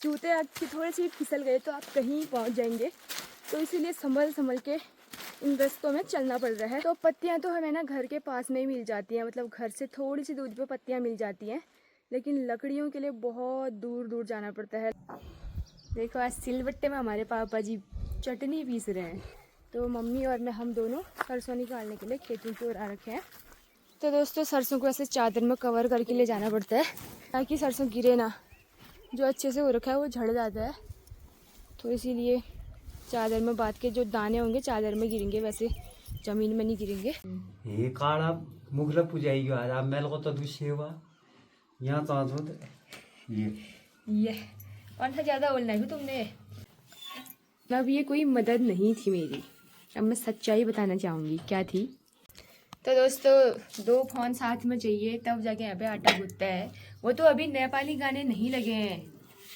जूते आपकी थोड़ी सी फिसल गए तो आप कहीं पहुंच जाएंगे, तो इसीलिए संभल संभल के इन रास्तों में चलना पड़ रहा है। तो पत्तियां तो हमें ना घर के पास में ही मिल जाती हैं, मतलब घर से थोड़ी सी दूरी पे पत्तियां मिल जाती हैं, लेकिन लकड़ियों के लिए बहुत दूर दूर जाना पड़ता है। देखो आज सिलबट्टे में हमारे पापा जी चटनी पीस रहे हैं, तो मम्मी और मैं हम दोनों सरसों निकालने के लिए खेतों की ओर आ रखे हैं। तो दोस्तों सरसों को ऐसे चादर में कवर करके ले जाना पड़ता है ताकि सरसों गिरे ना, जो अच्छे से हो रखा है वो झड़ जाता है, तो इसीलिए चादर में बांध के जो दाने होंगे चादर में गिरेंगे, वैसे जमीन में नहीं गिरेंगे। हे काळा मुगला पुजाई गयो आज मेल को तो दुसेवा यहाँ चाहतो ये कौन सा ज़्यादा बोलना है तुमने। अब ये कोई मदद नहीं थी मेरी, अब मैं सच्चाई बताना चाहूँगी क्या थी। तो दोस्तों 2 फोन साथ में चाहिए तब जाके यहाँ पे आटा गूंथता है। वो तो अभी नेपाली गाने नहीं लगे हैं,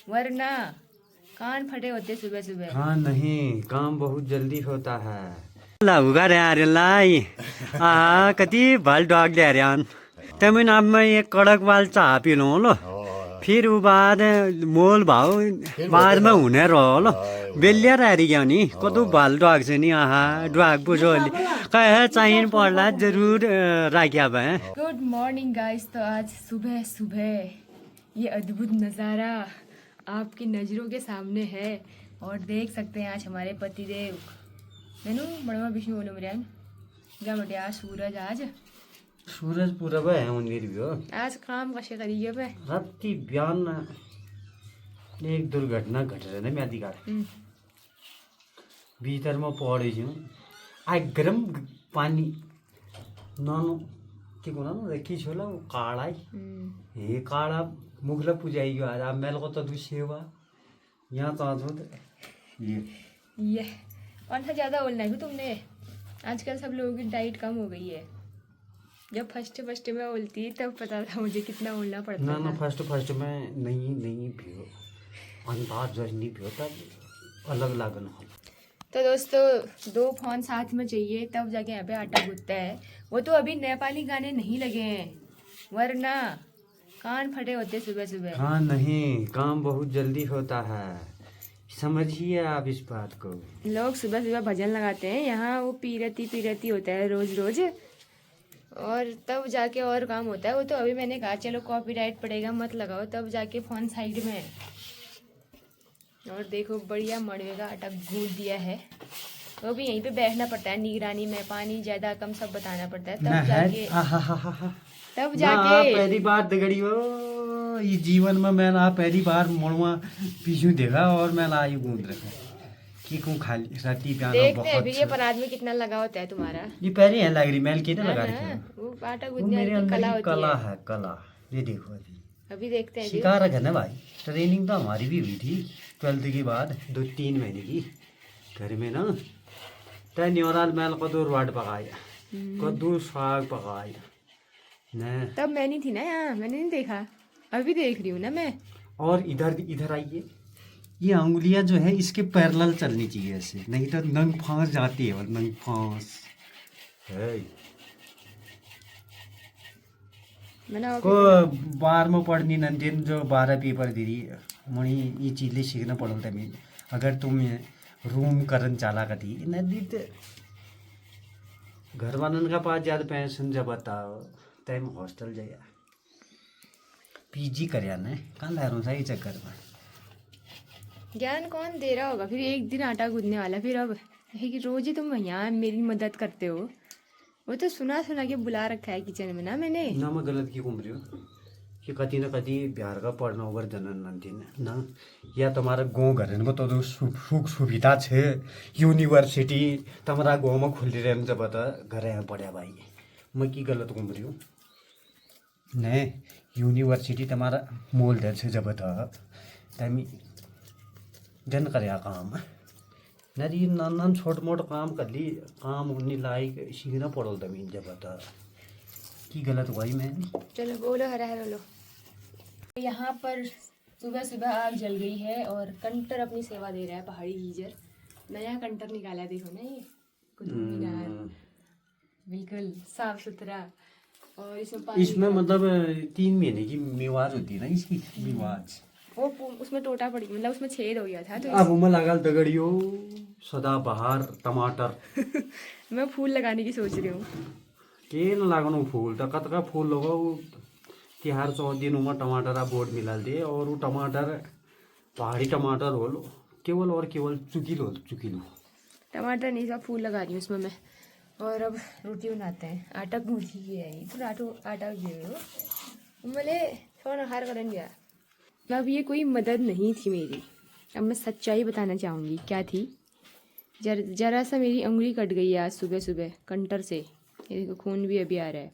वरना कान फटे होते सुबह सुबह। हाँ नहीं काम बहुत जल्दी होता है ला उगा रे अरे लाई आ कति बाल डॉग दे यार तमिन अब मैं एक कड़क बाल चाह पी लूँ लो फिर वो बाद मोल भाव बाद में हुने रहो लो बेलिया रह गया नि कदू बाल डॉग से नहीं आहा डॉग बुझो कहे चाहिए पड़ला जरूर राखिया भाई। Good morning guys. तो आज सुबह सुबह ये अद्भुत नज़ारा आपकी नज़रों के सामने है और देख सकते हैं आज हमारे पतिदेव मैनू बड़वा विष्णु बोलो मेरे क्या बटे आज सूरज आज सूरज पूरा है मंदिर भी हो आज काम कसे करिए पे राती बिहान एक दुर्घटना घटेर नै म्यादी गाड भीतरमा पढेछु आ गरम पानी नानो के कोना के छोला काड़ा हे काड़ा मुगला पुजाई गयो आज मेल को तो दुसेवा यहाँ चाहतो ये कौन सा ज़्यादा बोलना है तुमने। आजकल सब लोगों की डाइट कम हो गई है, जब फर्स्ट में बोलती तब पता था मुझे कितना बोलना पड़ता ना ना फर्स्ट में नहीं पियो अंदाज जब नहीं पियो तब अलग लागन हो। तो दोस्तों 2 फोन साथ में चाहिए तब जाके यहाँ पे आटा गूंथता है। वो तो अभी नेपाली गाने नहीं लगे हैं, वरना कान फटे होते सुबह सुबह। हाँ नहीं काम बहुत जल्दी होता है, समझिए आप इस बात को। लोग सुबह सुबह भजन लगाते हैं, यहाँ वो पीरती होता है रोज रोज, और तब जाके और काम होता है। वो तो अभी मैंने कहा चलो कॉपीराइट पड़ेगा मत लगाओ, तब जाके फोन साइड में है। और देखो बढ़िया मड़वे का आटा गूंथ दिया है, वो भी यहीं पे बैठना पड़ता है निगरानी में, पानी ज्यादा कम सब बताना पड़ता है तब जाके पहली बार दगड़ी हो ये जीवन में मैं ना पहली बार मोड़वा पीछू देखा और मैं ना ये गूंद रखा कि कौन खाली राती प्याना देखते हैं फिर ये परात में कितना लगा होता है तुम्हारा। ये पहले है लग रही मैल के ना लगा रखी वो आटा वो गूंथने मेरे की कला अंदर होती कला है। है कला ये देखो अभी देखते हैं सिखा रखा ना भाई। ट्रेनिंग तो हमारी भी हुई थी 12th के बाद 2-3 महीने की घर में ना तय न्योराल मैल कदू रोड पकाया कद्दू साग पकाया न तब मैं नहीं थी ना यहाँ, मैंने नहीं देखा, अभी देख रही हूँ ना मैं। और इधर आइए ये उंगलियां जो है इसके पैरेलल चलनी चाहिए ऐसे, नहीं तो नंग फांस जाती है और नंग फांस है को बार में पढ़नी नंदिन जो 12 पेपर दे रही मणि ये चीज़ें सीखना पड़ता है। अगर तुम रूम करन चाला कती नदी तो घर वालन का पास ज़्यादा पेंशन जब बताओ तय हॉस्टल जाया पीजी कर कहाँ ला रहा हूँ चक्कर में। ज्ञान कौन दे रहा होगा फिर एक दिन आटा गूंथने वाला, फिर अब है कि रोज ही तुम यहाँ मेरी मदद करते हो। वो तो सुना के बुला रखा है किचन में ना मैंने। ना मैं गलत क्यों घूम रही हूँ कि कति न कति बिहार का पढ़ना ओवर जनन नंदिन ना या तुम्हारा गाँव घर में तो सुख सुविधा छे यूनिवर्सिटी तुम्हारा गाँव में खुल रहे जब बता घर यहाँ पढ़ा भाई मैं की गलत घूम रही हूँ नहीं यूनिवर्सिटी तुम्हारा मोल दे छे जब बता तमी जन कर काम नरी नन छोट मोट काम कर ली काम उन्नी लायक सीखना पड़ो तमी जब बता की गलत हुआ मैं। चलो बोलो हरा हरा लो। यहाँ पर सुबह सुबह आग जल गई है और कंटर अपनी सेवा दे रहा है, पहाड़ी गीजर नया कंटर निकाला, देखो ना ये कुतुब मीनार बिल्कुल साफ सुथरा। और इसमें मतलब 3 महीने की मिवाज होती है ना इसकी मिवाज वो उसमें टोटा पड़ गया, मतलब उसमें छेद हो गया था तो अब उमा लागल दगड़ियो सदाबहार टमाटर मैं फूल लगाने की सोच रही हूँ। के न लागनु फूल त कतका फूल लगो तिहार 14 दिन उमा टमाटर आ बोट मिलाल दिए और वो टमाटर पहाड़ी टमाटर होल केवल और केवल चुकीलो चुकीलो टमाटर नहीं, सब फूल लगा रही हूँ उसमें मैं। और अब रोटी बनाते हैं। आटा गूंथी गया है तो आटा गयो मले थोड़ा नहार करन गया। अब ये कोई मदद नहीं थी मेरी। अब मैं सच्चाई बताना चाहूँगी क्या थी। जरा सा मेरी उंगली कट गई है आज सुबह सुबह कंटर से, ये देखो खून भी अभी आ रहा है।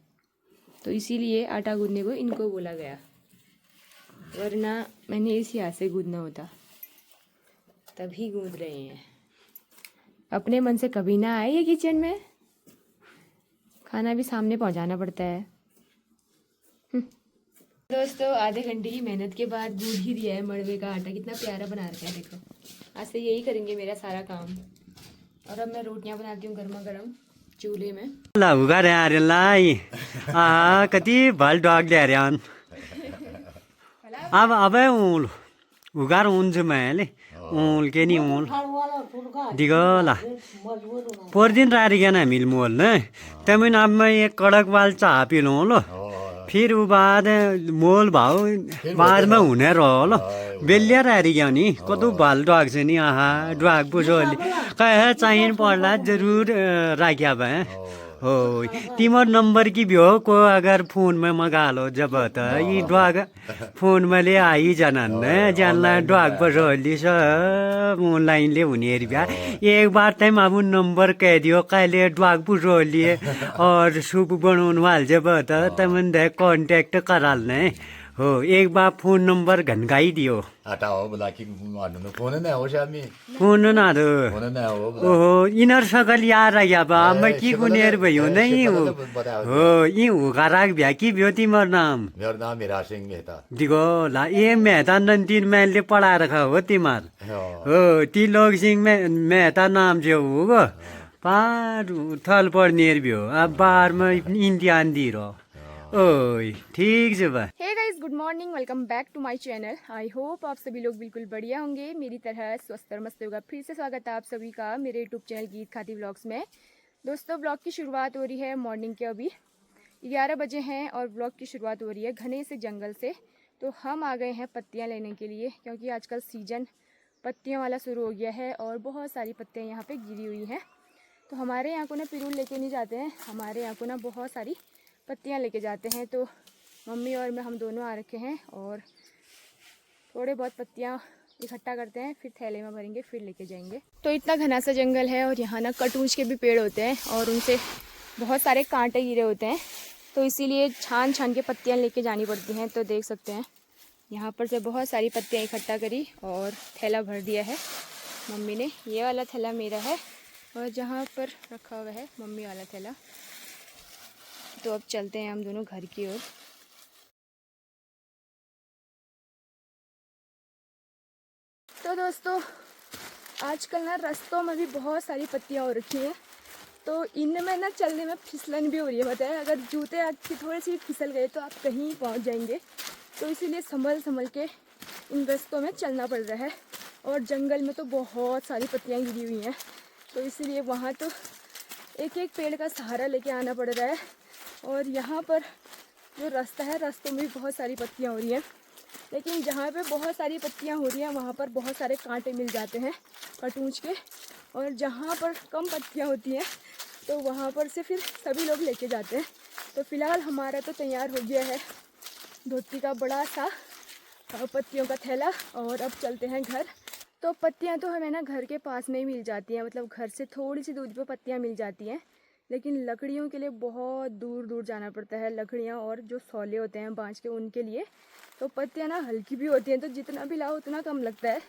तो इसीलिए आटा गूंदने को इनको बोला गया, वरना मैंने इसी हाथ से गूंदना होता। तभी गूंद रहे हैं। अपने मन से कभी ना आए ये किचन में, खाना भी सामने पहुंचाना पड़ता है। दोस्तों आधे घंटे की मेहनत के बाद गूंद ही दिया है मड़वे का आटा। कितना प्यारा बना रखा है देखो। आज से यही करेंगे मेरा सारा काम। और अब मैं रोटियां बनाती हूँ गर्मा गर्म चूल्हे में। ला उगा रे आरेलाई आ कति भल डॉग दे रे अन अब अबे ऊल उगार ऊन जो मैले ऊल के नहीं ऊल दिगला पर दिन रारी गया ना मिल मोल ने तमिन अब मैं एक कड़क वाल चाह पी लूँ लो फिर वो बाद मोल भाव बाद में होने रहो लो बेलिया रारी गया नहीं कदू बाल डॉग से नहीं आहा डॉग बुझोली कहे चाहिए पड़ला जरूर राख्या भाई हो तिम्रो नंबर की भी हो को अगर फोन में मंगा लो जब तो ये डॉग फोन में ले आई जानन जानला डॉग बसोली सब ऑनलाइन ले हुने बिहा एक बार टाइम अब नंबर कह दियो कहिले डॉग बुझोली और सूप बनाउनु हाल जब तो तमन कांटेक्ट कराल ने हो एक बार फोन नंबर घनगाई दियो आटा हो बोला कि मानो फोन ना हो शामी फोन ना दो फोन ना हो ओहो इनर सकल यार या बा मैं की गुनेर भयो नहीं हो हो ई उगाराक भ्या की भ्यो तिमर नाम मेरा नाम मीरा सिंह मेहता दिगो ला ये मेहता नंदीन मैंने पढ़ा रखा हो तिमर हो ती लोग सिंह में मेहता नाम जो हो पार थल पर नेर भ्यो अब बाहर में इंडिया दी रो ओए ठीक है बा। Hey guys good morning, welcome back to my channel. I hope आप सभी लोग बिल्कुल बढ़िया होंगे, मेरी तरह स्वस्थ और मस्त होगा। फिर से स्वागत है आप सभी का मेरे यूट्यूब चैनल गीत खाती व्लॉग्स में। दोस्तों ब्लॉग की शुरुआत हो रही है मॉर्निंग के, अभी 11 बजे हैं और ब्लॉग की शुरुआत हो रही है घने से जंगल से। तो हम आ गए हैं पत्तियाँ लेने के लिए, क्योंकि आजकल सीजन पत्तियों वाला शुरू हो गया है और बहुत सारी पत्तियाँ यहाँ पर गिरी हुई हैं। तो हमारे यहाँ को ना पिरूल लेके नहीं जाते हैं, हमारे यहाँ को ना बहुत सारी पत्तियाँ लेके जाते हैं। तो मम्मी और मैं हम दोनों आ रखे हैं और थोड़े बहुत पत्तियाँ इकट्ठा करते हैं, फिर थैले में भरेंगे, फिर लेके जाएंगे। तो इतना घना सा जंगल है और यहाँ ना कटूज के भी पेड़ होते हैं और उनसे बहुत सारे कांटे गिरे होते हैं, तो इसीलिए छान छान के पत्तियाँ लेके जानी पड़ती हैं। तो देख सकते हैं यहाँ पर से बहुत सारी पत्तियाँ इकट्ठा करी और थैला भर दिया है मम्मी ने। ये वाला थैला मेरा है और जहाँ पर रखा हुआ है मम्मी वाला थैला। तो अब चलते हैं हम दोनों घर की ओर। तो दोस्तों आजकल ना रास्तों में भी बहुत सारी पत्तियां हो रखी हैं, तो इनमें ना चलने में फिसलन भी हो रही है। बताए अगर जूते आपकी थोड़ी सी फिसल गए तो आप कहीं पहुंच जाएंगे। तो इसीलिए संभल संभल के इन रास्तों में चलना पड़ रहा है। और जंगल में तो बहुत सारी पत्तियां गिरी हुई हैं, तो इसीलिए वहाँ तो एक एक पेड़ का सहारा लेके आना पड़ रहा है। और यहाँ पर जो रास्ता है, रास्तों में भी बहुत सारी पत्तियाँ हो रही हैं, लेकिन जहाँ पे बहुत सारी पत्तियाँ हो रही हैं वहाँ पर बहुत सारे कांटे मिल जाते हैं कटूज के। और जहाँ पर कम पत्तियाँ होती हैं तो वहाँ पर से फिर सभी लोग लेके जाते हैं। तो फिलहाल हमारा तो तैयार हो गया है धोती का बड़ा सा पत्तियों का थैला और अब चलते हैं घर। तो पत्तियाँ तो हमें ना घर के पास में ही मिल जाती हैं, मतलब घर से थोड़ी सी दूरी पर पत्तियाँ मिल जाती हैं, लेकिन लकड़ियों के लिए बहुत दूर दूर जाना पड़ता है। लकड़ियाँ और जो सौले होते हैं बाँझ के, उनके लिए तो पत्तियाँ ना हल्की भी होती हैं, तो जितना भी लाओ उतना कम लगता है।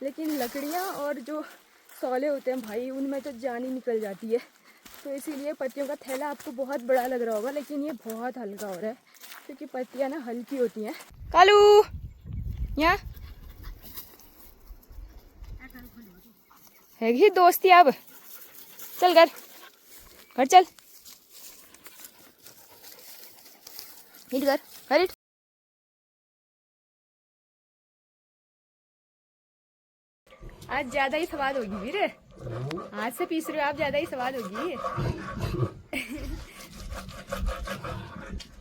लेकिन लकड़ियाँ और जो सौले होते हैं भाई, उनमें तो जान ही निकल जाती है। तो इसीलिए पत्तियों का थैला आपको बहुत बड़ा लग रहा होगा, लेकिन ये बहुत हल्का हो रहा है क्योंकि पत्तियाँ ना हल्की होती हैं। कालू यहाँ है दोस्ती, अब चल घर चल हिट कर। आज ज्यादा ही स्वाद होगी फिर। आज से पीस रहे हो आप, ज्यादा ही स्वाद होगी।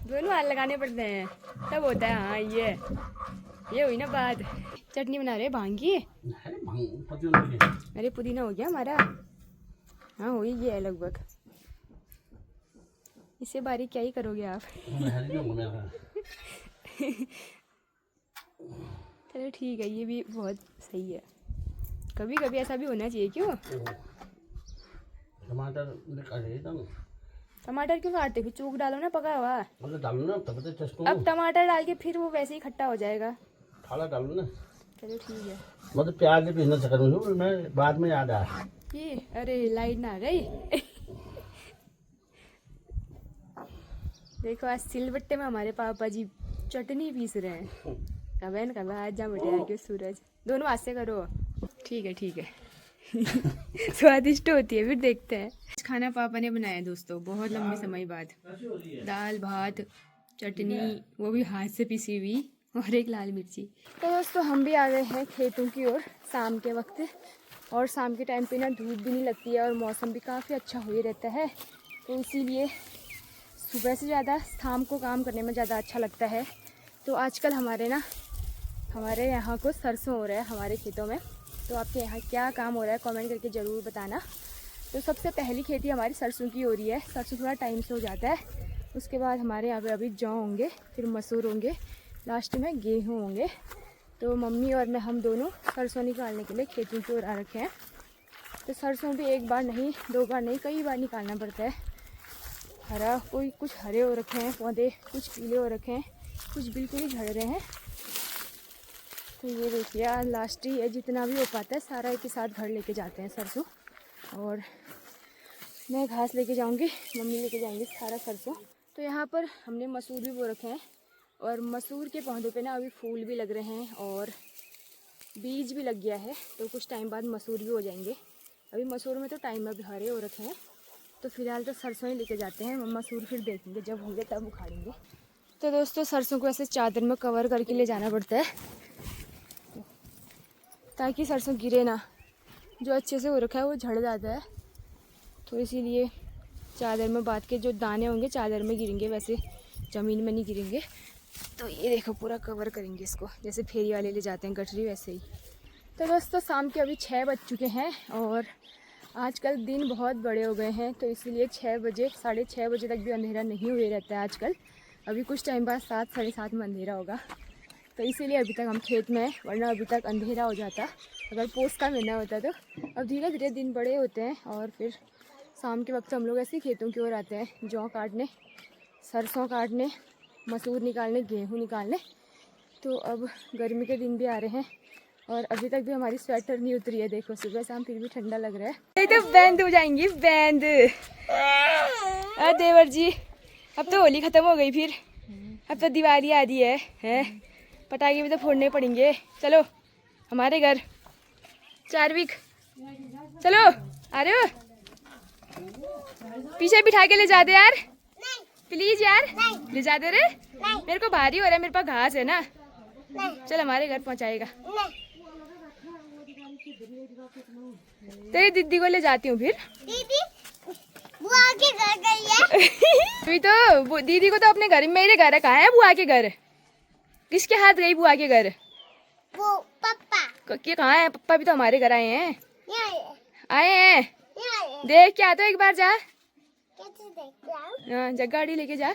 दोनों हाथ लगाने पड़ते हैं तब होता है। हाँ ये हुई ना बात। चटनी बना रहे भांग की। अरे पुदीना हो गया हमारा। हाँ हो ही गया है लगभग। इससे बारीक क्या ही करोगे आप। चलो ठीक है, ये भी बहुत सही है। कभी कभी ऐसा भी होना चाहिए। क्यों टमाटर क्यों काटते? फिर चूक डालो ना पका हुआ। डालो ना तब तो चस्को। अब टमाटर डाल के फिर वो वैसे ही खट्टा हो जाएगा। खाला डालो ना। चलो ठीक है। मतलब प्याज भी पीसना चक्कर में मैं बाद में याद आया ये अरे लाइट ना आ गई। देखो आज सिलबट्टे में हमारे पापा जी चटनी पीस रहे हैं। कब न कब आज जा बटे आके सूरज। दोनों हाथ से करो। ठीक है ठीक है। स्वादिष्ट होती है। फिर देखते हैं। आज खाना पापा ने बनाया दोस्तों, बहुत लंबे समय बाद। दाल भात चटनी, वो भी हाथ से पिसी हुई, और एक लाल मिर्ची। तो दोस्तों हम भी आ गए हैं खेतों की ओर शाम के वक्त। और शाम के टाइम पे ना धूप भी नहीं लगती है और मौसम भी काफ़ी अच्छा हो ही रहता है। तो इसीलिए सुबह से ज़्यादा शाम को काम करने में ज़्यादा अच्छा लगता है। तो आजकल हमारे यहाँ को सरसों हो रहा है हमारे खेतों में। तो आपके यहाँ क्या काम हो रहा है कमेंट करके ज़रूर बताना। तो सबसे पहली खेती हमारी सरसों की हो रही है। सरसों थोड़ा टाइम से हो जाता है। उसके बाद हमारे यहाँ पे अभी जौ होंगे, फिर मसूर होंगे, लास्ट में गेहूँ होंगे। तो मम्मी और मैं हम दोनों सरसों निकालने के लिए खेतों की ओर आ रखे हैं। तो सरसों भी एक बार नहीं, दो बार नहीं, कई बार निकालना पड़ता है। हरा कोई कुछ हरे हो रखे हैं पौधे, कुछ पीले हो रखे हैं, कुछ बिल्कुल ही झड़ रहे हैं। तो ये देखिए आज लास्ट ही है, जितना भी हो पाता है सारा एक ही साथ घर लेके जाते हैं सरसों। और मैं घास लेके जाऊंगी, मम्मी लेके जाएंगी सारा सरसों। तो यहाँ पर हमने मसूर भी बो रखे हैं और मसूर के पौधों पे ना अभी फूल भी लग रहे हैं और बीज भी लग गया है। तो कुछ टाइम बाद मसूर भी हो जाएंगे। अभी मसूर में तो टाइम अभी हरे हो रखे हैं। तो फिलहाल तो सरसों ही लेके जाते हैं, मसूर फिर देखेंगे जब होंगे तब उखाड़ेंगे। तो दोस्तों सरसों को ऐसे चादर में कवर करके ले जाना पड़ता है ताकि सरसों गिरे ना। जो अच्छे से हो रखा है वो झड़ जाता है। तो इसीलिए चादर में बांध के जो दाने होंगे चादर में गिरेंगे, वैसे ज़मीन में नहीं गिरेंगे। तो ये देखो पूरा कवर करेंगे इसको, जैसे फेरी वाले ले जाते हैं गठरी वैसे ही। तो दोस्तों शाम के अभी 6 बज चुके हैं और आजकल दिन बहुत बड़े हो गए हैं। तो इसीलिए 6 बजे 6:30 बजे तक भी अंधेरा नहीं हुए रहता है आजकल। अभी कुछ टाइम बाद 7 साढ़े 7 में अंधेरा होगा। तो इसीलिए अभी तक हम खेत में हैं, वरना अभी तक अंधेरा हो जाता अगर पोस्ट का महीना होता। तो अब धीरे धीरे दिन बड़े होते हैं और फिर शाम के वक्त हम लोग ऐसे ही खेतों की ओर आते हैं, जौ काटने, सरसों काटने, मसूर निकालने, गेहूँ निकालने। तो अब गर्मी के दिन भी आ रहे हैं और अभी तक भी हमारी स्वेटर नहीं उतरी है। देखो सुबह शाम फिर भी ठंडा लग रहा है। नहीं तो बैंड हो जाएंगी बैंड। देवर जी अब तो होली ख़त्म हो गई, फिर अब तो दिवाली आ रही है? पटाखे भी तो फोड़ने पड़ेंगे। चलो हमारे घर। चार्विक चलो आ रहे हो? पीछे बिठा के ले जाते यार, प्लीज यार। ले जाते रे, मेरे को भारी हो रहा है, मेरे पास घास है ना। चल हमारे घर पहुंचाएगा। तेरी दीदी को ले जाती हूँ फिर। दीदी बुआ के घर गई है। अभी तो दीदी को तो अपने घर, मेरे घर है। कहाँ है बुआ के घर? किसके हाथ गई बुआ के घर? वो पापा के कहाँ है? पापा भी तो हमारे घर आए हैं। आए हैं, यहाँ देख के आता एक बार जा। कैसे देख रहा हूँ? हाँ जा, गाड़ी लेके जा।